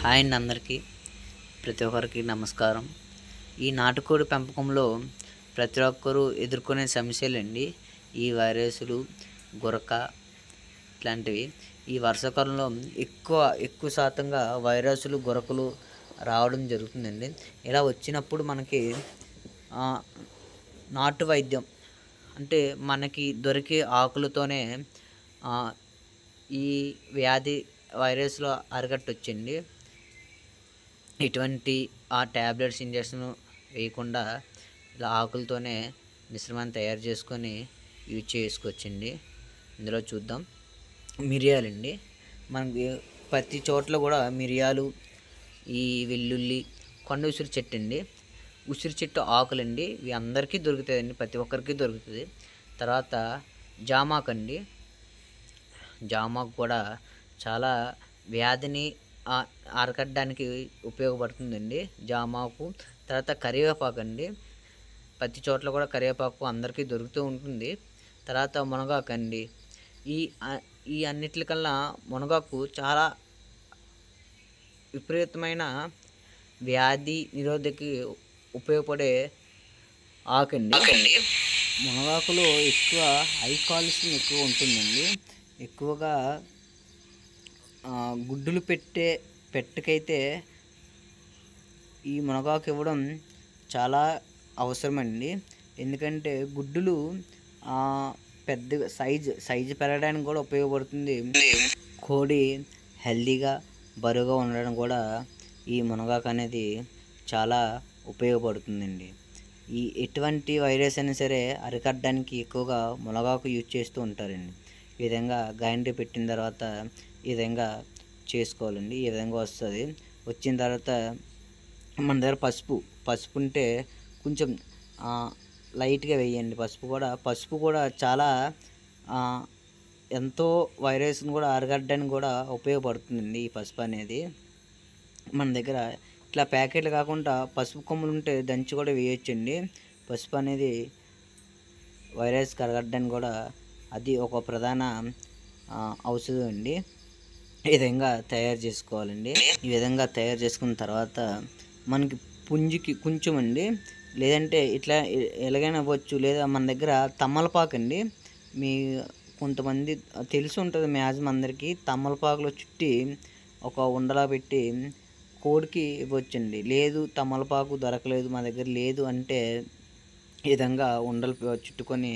Hi అండి అందరికీ, ప్రతి ఒక్కరికి నమస్కారం. ఈ నాటుకోడి పెంపకంలో ప్రతి ఒక్కరూ ఎదుర్కొనే సమస్యలండి ఈ వైరస్లు, గురక ఇట్లాంటివి. ఈ వర్షాకాలంలో ఎక్కువ శాతంగా వైరస్లు, గురకలు రావడం జరుగుతుందండి. ఇలా వచ్చినప్పుడు మనకి నాటు వైద్యం అంటే మనకి దొరికే ఆకులతోనే ఈ వ్యాధి వైరస్లో అరికట్టొచ్చండి. ఎటువంటి ట్యాబ్లెట్స్, ఇంజక్షన్ వేయకుండా ఇలా ఆకులతోనే మిశ్రమాన్ని తయారు చేసుకొని యూజ్ చేసుకోవచ్చండి. ఇందులో చూద్దాం. మిరియాలండి. మనకి ప్రతి చోట్ల కూడా మిరియాలు, ఈ వెల్లుల్లి, కొండ ఉసిరి చెట్టు అండి. ఉసిరి చెట్టు ఆకులండి, ఇవి అందరికీ దొరుకుతాయండి, ప్రతి ఒక్కరికి దొరుకుతుంది. తర్వాత జామాకు అండి. జామాకు కూడా చాలా వ్యాధిని అరకట్టడానికి ఉపయోగపడుతుందండి జామాకు. తర్వాత కరివేపాకు అండి, ప్రతి చోట్ల కూడా కరివేపాకు అందరికీ దొరుకుతూ ఉంటుంది. తర్వాత మునగాకు అండి. ఈ అన్నిటికన్నా మునగాకు చాలా విపరీతమైన వ్యాధి నిరోధకి ఉపయోగపడే ఆకండి. మునగాకులో ఎక్కువ హై కాల్షియం ఎక్కువ ఉంటుందండి. ఎక్కువగా గుడ్డులు పెట్టకైతే ఈ మునగాకు ఇవ్వడం చాలా అవసరమండి. ఎందుకంటే గుడ్డులు పెద్దగా సైజు పెరగడానికి కూడా ఉపయోగపడుతుంది. కోడి హెల్తీగా బరువుగా ఉండడం కూడా ఈ మునగాకు అనేది చాలా ఉపయోగపడుతుందండి. ఎటువంటి వైరస్ అయినా సరే అరికట్టడానికి ఎక్కువగా మునగాకు యూజ్ చేస్తూ ఉంటారండి. ఈ విధంగా గ్రైండర్ పెట్టిన తర్వాత ఈ విధంగా చేసుకోవాలండి. ఈ విధంగా వస్తుంది. వచ్చిన తర్వాత మన దగ్గర పసుపు ఉంటే కొంచెం లైట్గా వేయండి. పసుపు కూడా చాలా ఎంతో వైరస్ని కూడా అరికట్టడానికి కూడా ఉపయోగపడుతుందండి ఈ పసుపు అనేది. మన దగ్గర ఇట్లా ప్యాకెట్లు కాకుండా పసుపు కొమ్ములు ఉంటే దంచి కూడా వేయొచ్చండి. పసుపు అనేది వైరస్కి అరగట్టడానికి కూడా అది ఒక ప్రధాన ఔషధం అండి. ఈ విధంగా తయారు చేసుకోవాలండి. ఈ విధంగా తయారు చేసుకున్న తర్వాత మనకి పుంజికి కొంచెం అండి, లేదంటే ఇట్లా ఎలాగైనా అవ్వచ్చు. లేదా మన దగ్గర తమలపాకు అండి, మీ కొంతమంది తెలిసి ఉంటుంది మ్యాక్సిమం అందరికీ. తమలపాకులో చుట్టి ఒక ఉండలా పెట్టి కోడికి ఇవ్వచ్చండి. లేదు తమలపాకు దొరకలేదు, మా దగ్గర లేదు అంటే ఈ విధంగా ఉండలు చుట్టుకొని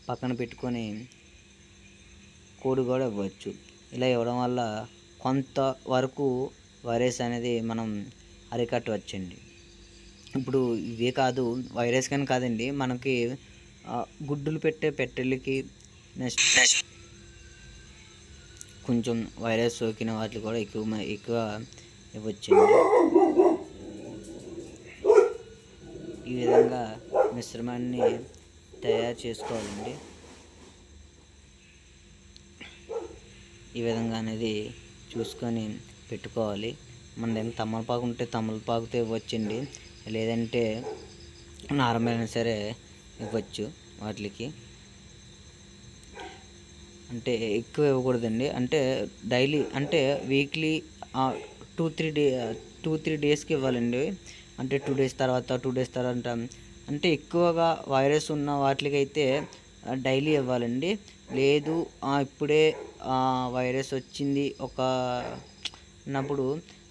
పక్కన పెట్టుకొని కోడి కూడా ఇవ్వచ్చు. ఇలా ఇవ్వడం వల్ల కొంతవరకు వైరస్ అనేది మనం అరికట్టవచ్చండి. ఇప్పుడు ఇవే కాదు, వైరస్ కానీ కాదండి, మనకి గుడ్డులు పెట్టెలకి నెక్స్ట్ కొంచెం వైరస్ సోకిన వాటికి కూడా ఎక్కువ ఇవ్వచ్చండి. ఈ విధంగా మిశ్రమాన్ని తయారు చేసుకోవాలండి. ఈ విధంగా అనేది చూసుకొని పెట్టుకోవాలి. మన దగ్గర తమలపాకు ఉంటే తమలపాకుతో ఇవ్వచ్చండి, లేదంటే నార్మల్ అయినా సరే ఇవ్వచ్చు. వాటికి అంటే ఎక్కువ ఇవ్వకూడదండి. అంటే డైలీ అంటే వీక్లీ 2-3 డేస్కి ఇవ్వాలండి. అంటే 2 డేస్ తర్వాత 2 డేస్ తర్వాత అంటే ఎక్కువగా వైరస్ ఉన్న వాటికైతే డైలీ ఇవ్వాలండి. లేదు ఇప్పుడే వైరస్ వచ్చింది అన్నప్పుడు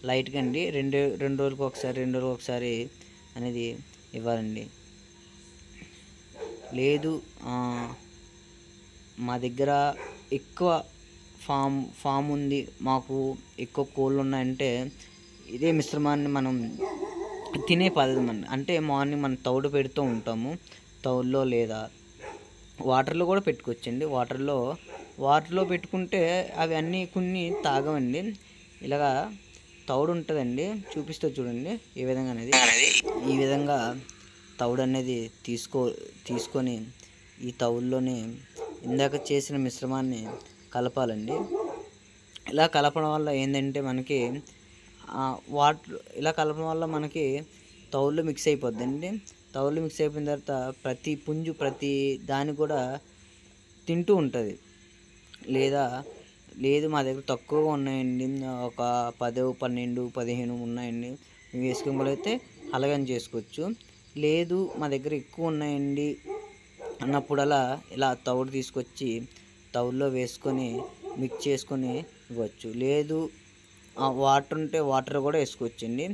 లైట్గా అండి 2 రోజులకు ఒకసారి అనేది ఇవ్వాలండి. లేదు మా దగ్గర ఎక్కువ ఫామ్ ఉంది, మాకు ఎక్కువ కోళ్ళు ఉన్నాయంటే ఇదే మిశ్రమాన్ని మనం తినే పద్ధతి అంటే మార్నింగ్ మనం తౌడు పెడుతూ ఉంటాము. తౌడులో లేదా వాటర్లో కూడా పెట్టుకోవచ్చండి. వాటర్లో పెట్టుకుంటే అవి అన్నీ కొన్ని తాగవండి. ఇలాగా తౌడు ఉంటుందండి, చూపిస్తూ చూడండి ఈ విధంగా అనేది. ఈ విధంగా తౌడు అనేది తీసుకొని ఈ తౌడులోనే ఇందాక చేసిన మిశ్రమాన్ని కలపాలండి. ఇలా కలపడం వల్ల ఏంటంటే మనకి ఇలా కలపడం వల్ల మనకి తౌడులో మిక్స్ అయిపోద్దండి. తౌడులో మిక్స్ అయిపోయిన తర్వాత ప్రతి పుంజు ప్రతి దాన్ని కూడా తింటూ ఉంటుంది. లేదా లేదు మా దగ్గర తక్కువగా ఉన్నాయండి, ఒక 10, 12, 15 ఉన్నాయండి మేము వేసుకోగలిగితే అలాగని చేసుకోవచ్చు. లేదు మా దగ్గర ఎక్కువ ఉన్నాయండి అన్నప్పుడలా ఇలా తవుడు తీసుకొచ్చి తవుడులో వేసుకొని మిక్స్ చేసుకొని ఇవ్వచ్చు. లేదు వాటర్ ఉంటే వాటర్ కూడా వేసుకోవచ్చండి.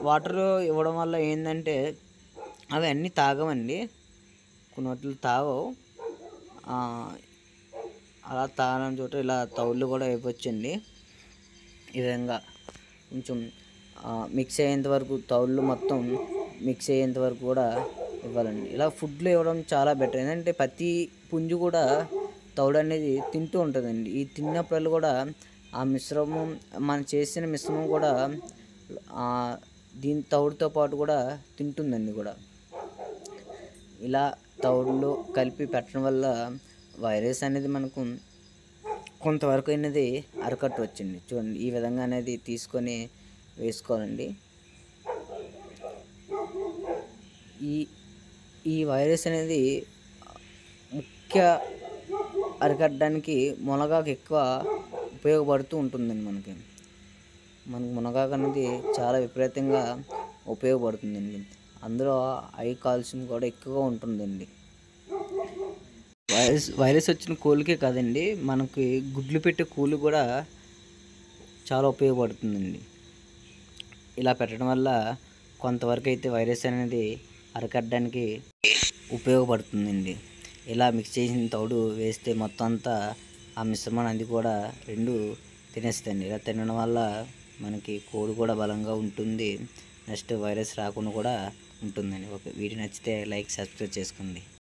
వాటర్ ఇవ్వడం వల్ల ఏంటంటే అవి అన్నీ తాగవండి, కొన్ని వాటిలో తాగవు. అలా తాగని చోట ఇలా తవుళ్ళు కూడా ఇవ్వచ్చండి. ఈ విధంగా కొంచెం మిక్స్ అయ్యేంత వరకు తవుళ్ళు మొత్తం మిక్స్ అయ్యేంత వరకు కూడా ఇవ్వాలండి. ఇలా ఫుడ్లో ఇవ్వడం చాలా బెటర్. ఏంటంటే ప్రతి పుంజు కూడా తవుడు అనేది తింటూ ఉంటుందండి. ఈ తిన్నప్పుడు కూడా ఆ మిశ్రమం, మనం చేసిన మిశ్రమం కూడా దీని తవుడుతో పాటు కూడా తింటుందండి కూడా. ఇలా తవుడులో కలిపి పెట్టడం వల్ల వైరస్ అనేది మనకు కొంతవరకు అనేది అరికట్టవచ్చండి. చూడండి, ఈ విధంగా అనేది తీసుకొని వేసుకోవాలండి. ఈ వైరస్ అనేది ముఖ్య అరికట్టడానికి మునగాకు ఎక్కువ ఉపయోగపడుతూ ఉంటుందండి. మనకు మునగాకు అనేది చాలా విపరీతంగా ఉపయోగపడుతుందండి. అందులో కాల్షియం కూడా ఎక్కువగా ఉంటుందండి. వైరస్ వచ్చిన కోళ్ళకే కాదండి, మనకి గుడ్లు పెట్టే కోళ్ళు కూడా చాలా ఉపయోగపడుతుందండి. ఇలా పెట్టడం వల్ల కొంతవరకు అయితే వైరస్ అనేది అరికట్టడానికి ఉపయోగపడుతుందండి. ఇలా మిక్స్ చేసిన తౌడు వేస్తే మొత్తం అంతా ఆ మిశ్రమాన్ని అది కూడా రెండు తినేస్తుంది. ఇలా తినడం వల్ల మనకి కోడి కూడా బలంగా ఉంటుంది, నెక్స్ట్ వైరస్ రాకుండా కూడా ఉంటుందండి. ఓకే, వీడియో నచ్చితే లైక్, సబ్స్క్రైబ్ చేసుకోండి.